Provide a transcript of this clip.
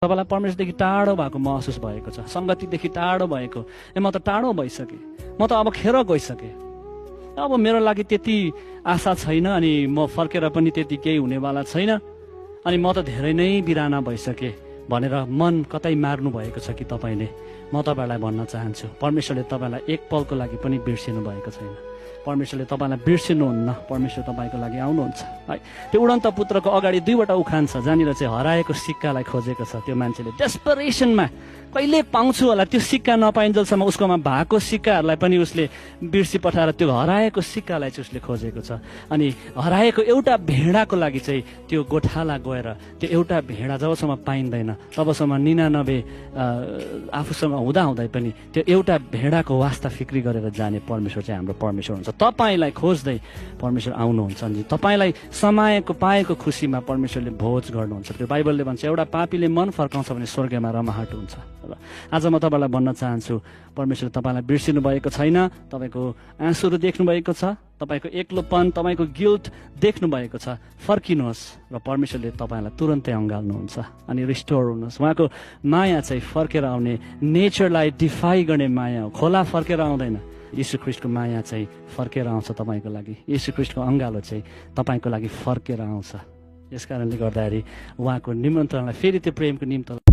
तपाईँलाई परमेश्वरदेखि टाढो भएको महसुस भएको छ, सङ्गतिदेखि टाढो भएको, म त टाढो भइसकेँ, म त अब खेर गइसकेँ, अब मेरो लागि त्यति आशा छैन, अनि म फर्केर पनि त्यति केही हुनेवाला छैन, अनि म त धेरै नै बिराना भइसकेँ भनेर मन कतै मार्नु भएको छ कि तपाईँले? म तपाईँहरूलाई भन्न चाहन्छु, परमेश्वरले तपाईँलाई एक पलको लागि पनि बिर्सिनु भएको छैन। परमेश्वरले तपाईँलाई बिर्सिनुहुन्न, परमेश्वर तपाईँको लागि आउनुहुन्छ है। त्यो उडन्त पुत्रको अगाडि दुईवटा उखान छ जहाँनिर चाहिँ हराएको सिक्कालाई खोजेको छ। त्यो मान्छेले डेस्परेसनमा कहिले पाउँछु होला, त्यो सिक्का नपाइन्जेलसम्म उसकोमा भएको सिक्काहरूलाई पनि उसले बिर्सी पठाएर त्यो हराएको सिक्कालाई चाहिँ उसले खोजेको छ। अनि हराएको एउटा भेडाको लागि चाहिँ त्यो गोठाला गएर त्यो एउटा भेडा जबसम्म पाइँदैन तबसम्म 99 आफूसँग हुँदाहुँदै पनि त्यो एउटा भेडाको वास्ता फिक्री गरेर जाने परमेश्वर चाहिँ हाम्रो परमेश्वर हुन्छ। तपाईँलाई खोज्दै परमेश्वर आउनुहुन्छ अनि तपाईँलाई समाएको पाएको खुसीमा परमेश्वरले भोज गर्नुहुन्छ। त्यो बाइबलले भन्छ एउटा पापीले मन फर्काउँछ भने स्वर्गमा रमाहाट हुन्छ। र आज म तपाईँलाई भन्न चाहन्छु, परमेश्वर तपाईँलाई बिर्सिनु भएको छैन। तपाईँको आँसुहरू देख्नु भएको छ, तपाईँको एक्लोपन, तपाईँको गिल्ट देख्नु भएको छ। फर्किनुहोस् र परमेश्वरले तपाईँलाई तुरन्तै अँगाल्नुहुन्छ अनि रिस्टोर हुनुहोस्। उहाँको माया चाहिँ फर्केर आउने, नेचरलाई डिफाई गर्ने माया हो, खोला फर्केर आउँदैन। यीशु ख्रीष्टको माया चाहिँ फर्केर आउँछ तपाईँको लागि, यीशु ख्रीष्टको अँगालो चाहिँ तपाईँको लागि फर्केर आउँछ। यस कारणले गर्दाखेरि उहाँको निमन्त्रणलाई फेरि त्यो प्रेमको निम्ति